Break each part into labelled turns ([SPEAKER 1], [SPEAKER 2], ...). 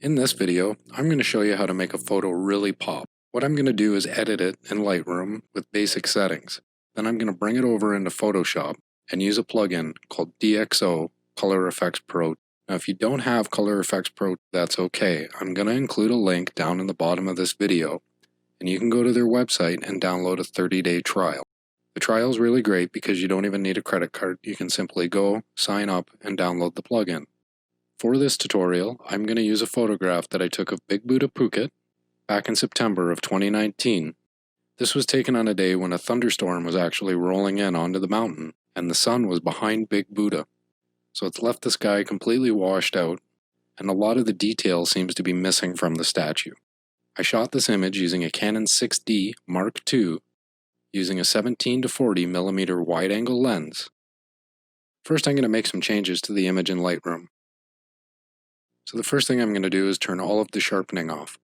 [SPEAKER 1] In this video, I'm going to show you how to make a photo really pop. What I'm going to do is edit it in Lightroom with basic settings. Then I'm going to bring it over into Photoshop and use a plugin called DxO ColorFX Pro. Now if you don't have ColorFX Pro, that's okay. I'm going to include a link down in the bottom of this video, and you can go to their website and download a 30-day trial. The trial is really great because you don't even need a credit card. You can simply go, sign up, and download the plugin. For this tutorial, I'm going to use a photograph that I took of Big Buddha Phuket back in September of 2019. This was taken on a day when a thunderstorm was actually rolling in onto the mountain and the sun was behind Big Buddha. So it's left the sky completely washed out, and a lot of the detail seems to be missing from the statue. I shot this image using a Canon 6D Mark II using a 17-40mm wide-angle lens. First I'm going to make some changes to the image in Lightroom. So the first thing I'm going to do is turn all of the sharpening off.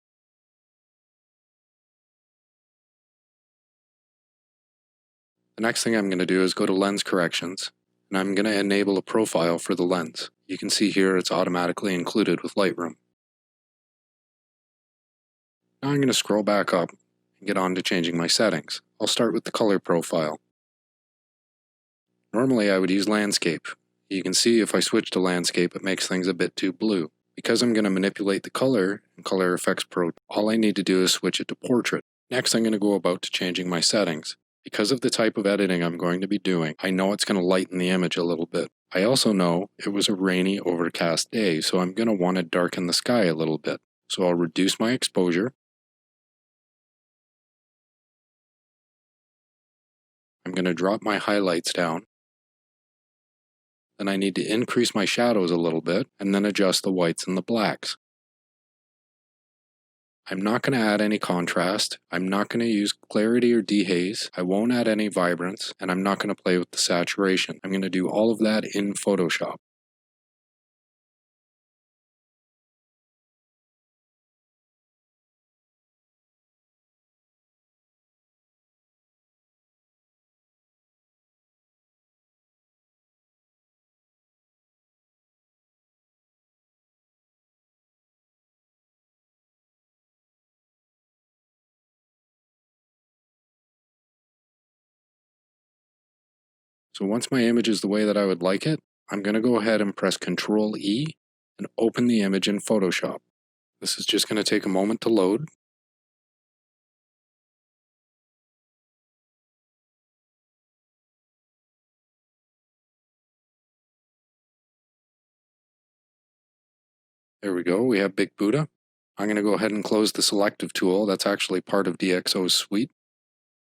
[SPEAKER 1] The next thing I'm going to do is go to lens corrections, and I'm going to enable a profile for the lens. You can see here it's automatically included with Lightroom. Now I'm going to scroll back up and get on to changing my settings. I'll start with the color profile. Normally I would use landscape. You can see if I switch to landscape it makes things a bit too blue. Because I'm going to manipulate the color in ColorFX Pro, all I need to do is switch it to portrait. Next I'm going to go about to changing my settings. Because of the type of editing I'm going to be doing, I know it's going to lighten the image a little bit. I also know it was a rainy, overcast day, so I'm going to want to darken the sky a little bit. So I'll reduce my exposure. I'm going to drop my highlights down. Then I need to increase my shadows a little bit, and then adjust the whites and the blacks. I'm not going to add any contrast, I'm not going to use clarity or dehaze, I won't add any vibrance, and I'm not going to play with the saturation. I'm going to do all of that in Photoshop. So once my image is the way that I would like it, I'm going to go ahead and press Ctrl E and open the image in Photoshop. This is just going to take a moment to load. There we go, we have Big Buddha. I'm going to go ahead and close the selective tool. That's actually part of DxO's suite.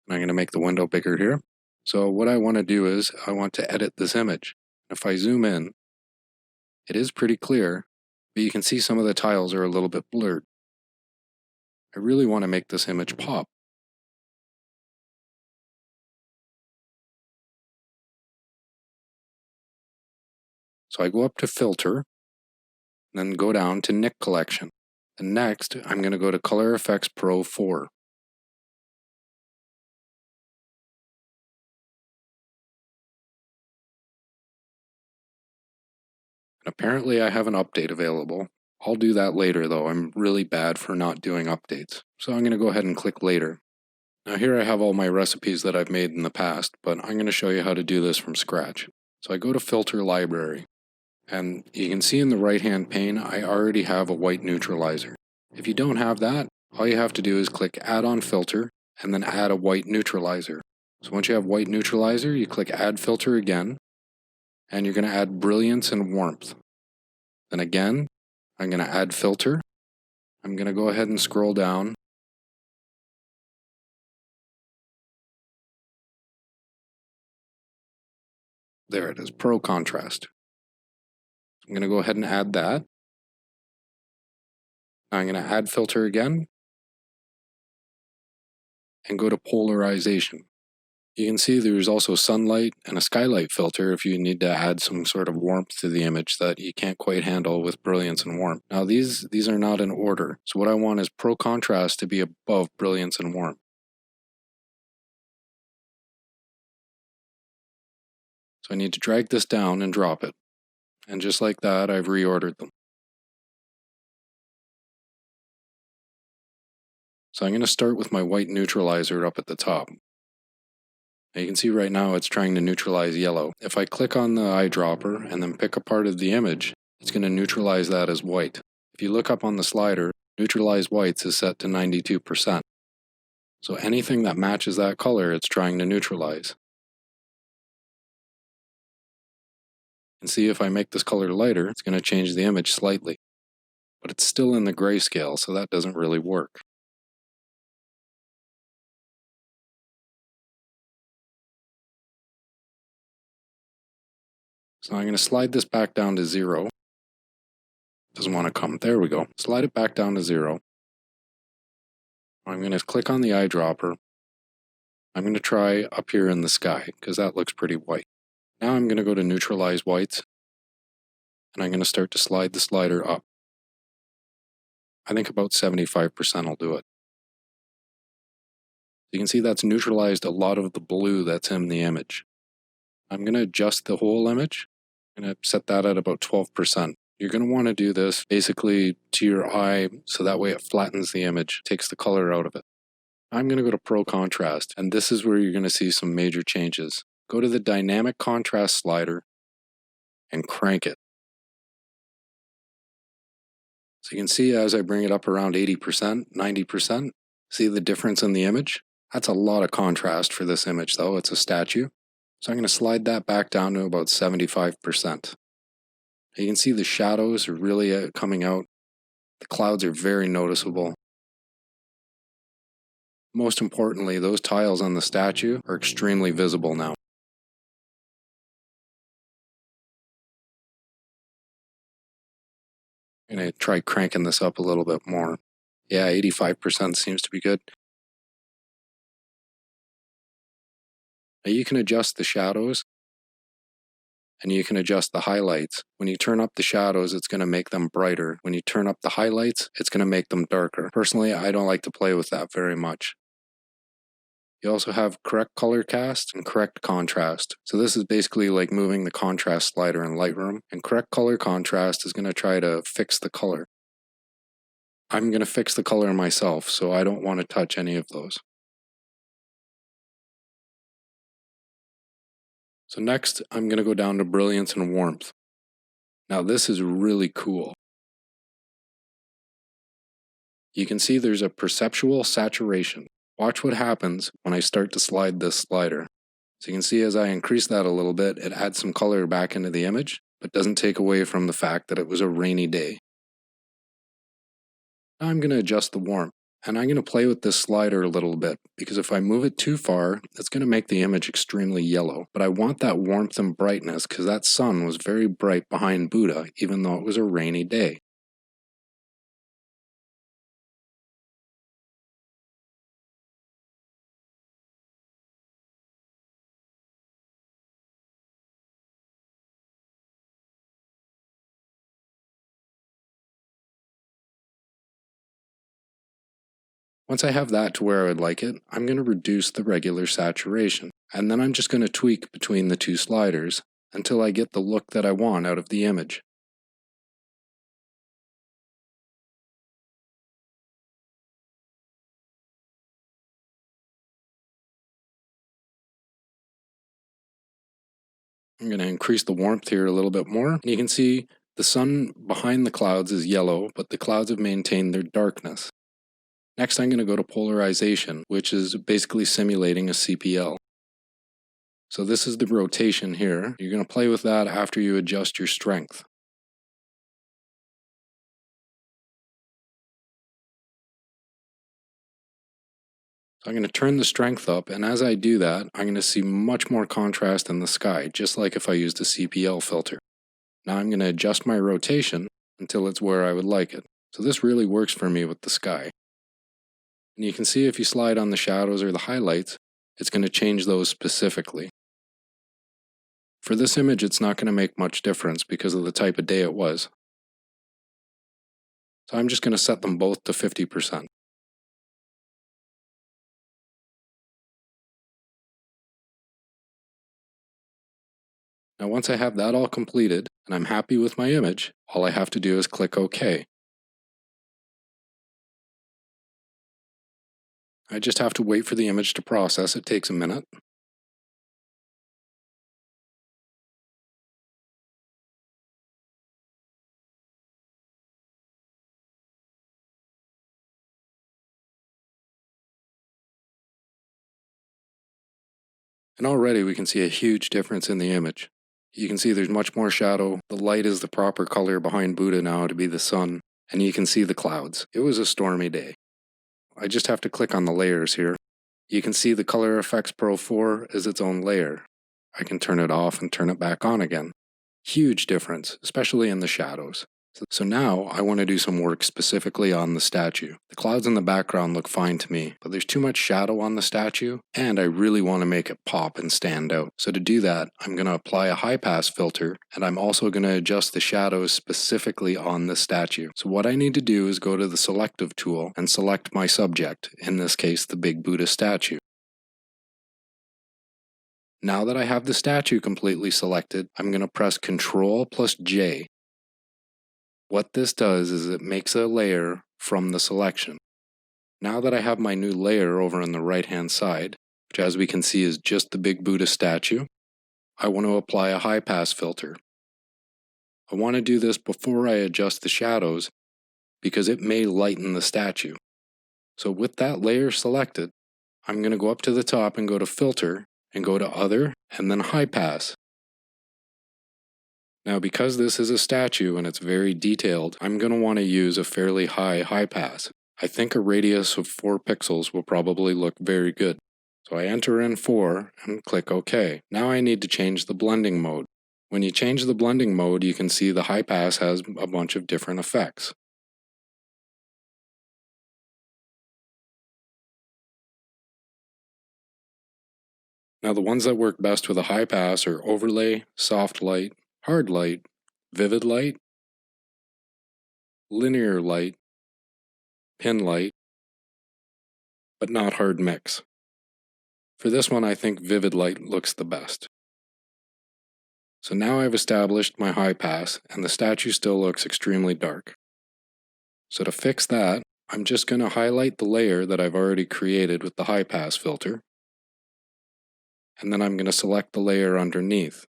[SPEAKER 1] And I'm going to make the window bigger here. So what I want to do is I want to edit this image. If I zoom in, it is pretty clear, but you can see some of the tiles are a little bit blurred. I really want to make this image pop. So I go up to Filter, and then go down to Nik Collection. And next, I'm going to go to ColorFX Pro 4. And apparently I have an update available. I'll do that later though, I'm really bad for not doing updates. So I'm going to go ahead and click Later. Now here I have all my recipes that I've made in the past, but I'm going to show you how to do this from scratch. So I go to Filter Library, and you can see in the right hand pane I already have a white neutralizer. If you don't have that, all you have to do is click Add on Filter and then add a white neutralizer. So once you have white neutralizer, you click Add Filter again, and you're going to add brilliance and warmth. Then again, I'm going to add filter. I'm going to go ahead and scroll down. There it is, Pro Contrast. I'm going to go ahead and add that. Now I'm going to add filter again and go to polarization. You can see there's also sunlight and a skylight filter if you need to add some sort of warmth to the image that you can't quite handle with brilliance and warmth. Now these are not in order, so what I want is Pro Contrast to be above brilliance and warmth. So I need to drag this down and drop it. And just like that, I've reordered them. So I'm going to start with my white neutralizer up at the top. Now you can see right now it's trying to neutralize yellow. If I click on the eyedropper and then pick a part of the image, it's going to neutralize that as white. If you look up on the slider, neutralize whites is set to 92%. So anything that matches that color, it's trying to neutralize. And see, if I make this color lighter, it's going to change the image slightly. But it's still in the grayscale, so that doesn't really work. So I'm going to slide this back down to 0. Doesn't want to come. There we go. Slide it back down to 0. I'm going to click on the eyedropper. I'm going to try up here in the sky, because that looks pretty white. Now I'm going to go to neutralize whites, and I'm going to start to slide the slider up. I think about 75% will do it. You can see that's neutralized a lot of the blue that's in the image. I'm going to adjust the whole image. I'm going to set that at about 12%. You're going to want to do this basically to your eye, so that way it flattens the image, takes the color out of it. I'm going to go to Pro Contrast, and this is where you're going to see some major changes. Go to the Dynamic Contrast slider and crank it. So you can see as I bring it up around 80%, 90%, see the difference in the image? That's a lot of contrast for this image though, it's a statue. So I'm going to slide that back down to about 75%. You can see the shadows are really coming out. The clouds are very noticeable. Most importantly, those tiles on the statue are extremely visible now. I'm going to try cranking this up a little bit more. Yeah, 85% seems to be good. Now you can adjust the shadows and you can adjust the highlights. When you turn up the shadows, it's going to make them brighter. When you turn up the highlights, it's going to make them darker. Personally, I don't like to play with that very much. You also have correct color cast and correct contrast. So this is basically like moving the contrast slider in Lightroom, and correct color contrast is going to try to fix the color. I'm going to fix the color myself, so I don't want to touch any of those. So next, I'm going to go down to brilliance and warmth. Now this is really cool. You can see there's a perceptual saturation. Watch what happens when I start to slide this slider. So you can see as I increase that a little bit, it adds some color back into the image, but doesn't take away from the fact that it was a rainy day. Now I'm going to adjust the warmth, and I'm going to play with this slider a little bit, because if I move it too far, it's going to make the image extremely yellow. But I want that warmth and brightness, because that sun was very bright behind Buddha, even though it was a rainy day. Once I have that to where I would like it, I'm going to reduce the regular saturation, and then I'm just going to tweak between the two sliders until I get the look that I want out of the image. I'm going to increase the warmth here a little bit more, and you can see the sun behind the clouds is yellow, but the clouds have maintained their darkness. Next, I'm going to go to polarization, which is basically simulating a CPL. So this is the rotation here. You're going to play with that after you adjust your strength. So I'm going to turn the strength up, and as I do that, I'm going to see much more contrast in the sky, just like if I used a CPL filter. Now I'm going to adjust my rotation until it's where I would like it. So this really works for me with the sky. And you can see if you slide on the shadows or the highlights, it's going to change those specifically. For this image, it's not going to make much difference because of the type of day it was. So I'm just going to set them both to 50%. Now once I have that all completed and I'm happy with my image, all I have to do is click OK. I just have to wait for the image to process. It takes a minute. And already we can see a huge difference in the image. You can see there's much more shadow. The light is the proper color behind Buddha now to be the sun. And you can see the clouds. It was a stormy day. I just have to click on the layers here. You can see the ColorFX Pro 4 is its own layer. I can turn it off and turn it back on again. Huge difference, especially in the shadows. So now I want to do some work specifically on the statue. The clouds in the background look fine to me, but there's too much shadow on the statue, and I really want to make it pop and stand out. So to do that, I'm going to apply a high pass filter, and I'm also going to adjust the shadows specifically on the statue. So what I need to do is go to the selective tool and select my subject, in this case the big Buddha statue. Now that I have the statue completely selected, I'm going to press Ctrl plus J. What this does is it makes a layer from the selection. Now that I have my new layer over on the right hand side, which as we can see is just the big Buddha statue, I want to apply a high pass filter. I want to do this before I adjust the shadows because it may lighten the statue. So with that layer selected, I'm going to go up to the top and go to Filter and go to Other and then High Pass. Now because this is a statue and it's very detailed, I'm going to want to use a fairly high pass. I think a radius of 4 pixels will probably look very good. So I enter in 4 and click OK. Now I need to change the blending mode. When you change the blending mode, you can see the high pass has a bunch of different effects. Now the ones that work best with a high pass are overlay, soft light, hard light, vivid light, linear light, pin light, but not hard mix. For this one, I think vivid light looks the best. So now I've established my high pass, and the statue still looks extremely dark. So to fix that, I'm just going to highlight the layer that I've already created with the high pass filter, and then I'm going to select the layer underneath.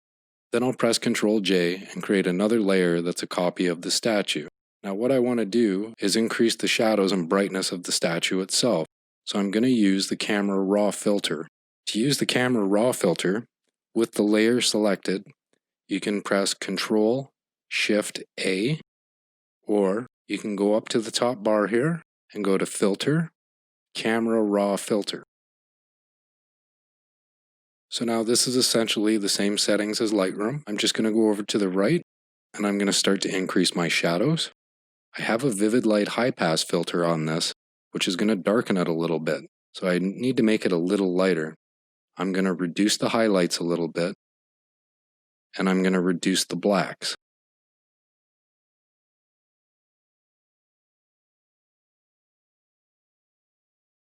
[SPEAKER 1] Then I'll press Ctrl J and create another layer that's a copy of the statue. Now what I want to do is increase the shadows and brightness of the statue itself. So I'm going to use the camera raw filter. To use the camera raw filter, with the layer selected, you can press Ctrl Shift A, or you can go up to the top bar here and go to Filter, Camera Raw Filter. So now this is essentially the same settings as Lightroom. I'm just going to go over to the right and I'm going to start to increase my shadows. I have a vivid light high pass filter on this, which is going to darken it a little bit. So I need to make it a little lighter. I'm going to reduce the highlights a little bit, and I'm going to reduce the blacks.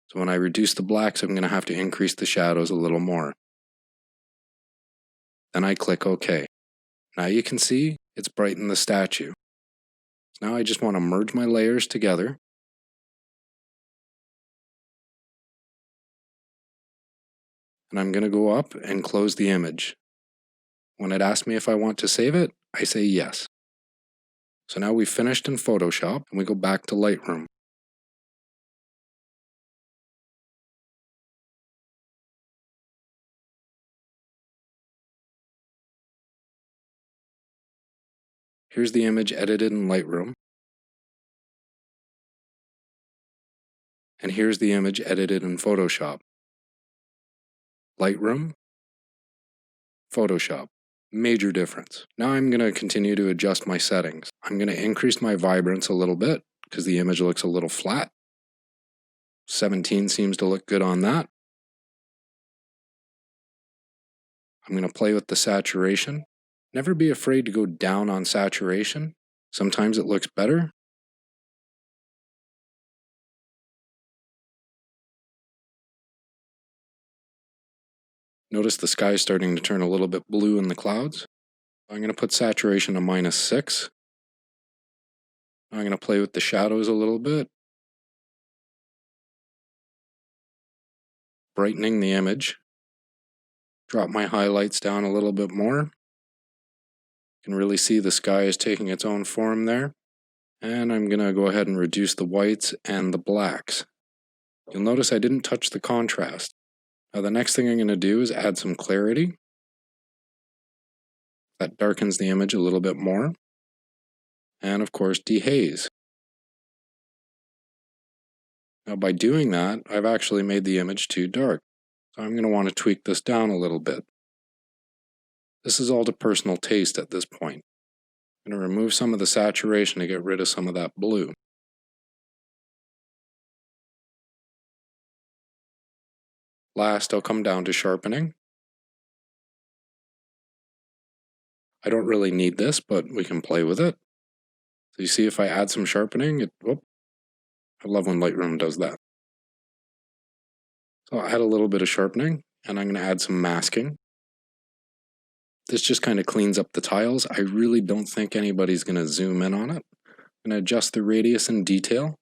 [SPEAKER 1] So when I reduce the blacks, I'm going to have to increase the shadows a little more. Then I click OK. Now you can see it's brightened the statue. So now I just want to merge my layers together. And I'm going to go up and close the image. When it asks me if I want to save it, I say yes. So now we've finished in Photoshop and we go back to Lightroom. Here's the image edited in Lightroom. And here's the image edited in Photoshop. Lightroom, Photoshop. Major difference. Now I'm going to continue to adjust my settings. I'm going to increase my vibrance a little bit because the image looks a little flat. 17 seems to look good on that. I'm going to play with the saturation. Never be afraid to go down on saturation. Sometimes it looks better. Notice the sky is starting to turn a little bit blue in the clouds. I'm going to put saturation to -6. I'm going to play with the shadows a little bit. brightening the image. Drop my highlights down a little bit more. You can really see the sky is taking its own form there. And I'm going to go ahead and reduce the whites and the blacks. You'll notice I didn't touch the contrast. Now the next thing I'm going to do is add some clarity. That darkens the image a little bit more. And of course, dehaze. Now by doing that, I've actually made the image too dark. So I'm going to want to tweak this down a little bit. This is all to personal taste at this point. I'm going to remove some of the saturation to get rid of some of that blue. Last, I'll come down to sharpening. I don't really need this, but we can play with it. So you see if I add some sharpening, I love when Lightroom does that. So I'll add a little bit of sharpening, and I'm going to add some masking. This just kind of cleans up the tiles. I really don't think anybody's going to zoom in on it. I'm going to adjust the radius and detail.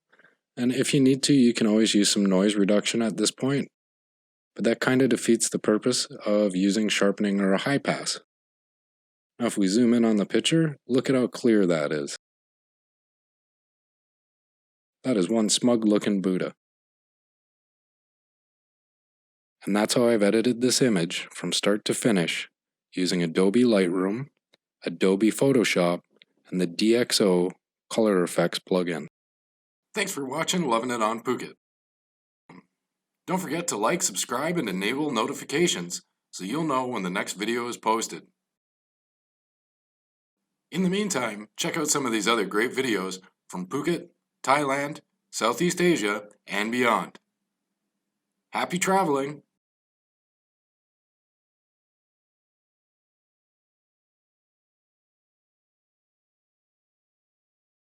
[SPEAKER 1] And if you need to, you can always use some noise reduction at this point. But that kind of defeats the purpose of using sharpening or a high pass. Now if we zoom in on the picture, look at how clear that is. That is one smug looking Buddha. And that's how I've edited this image from start to finish using Adobe Lightroom, Adobe Photoshop, and the DxO ColorFX plugin. Thanks for watching Loving It on Phuket. Don't forget to like, subscribe, and enable notifications so you'll know when the next video is posted. In the meantime, check out some of these other great videos from Phuket, Thailand, Southeast Asia, and beyond. Happy traveling!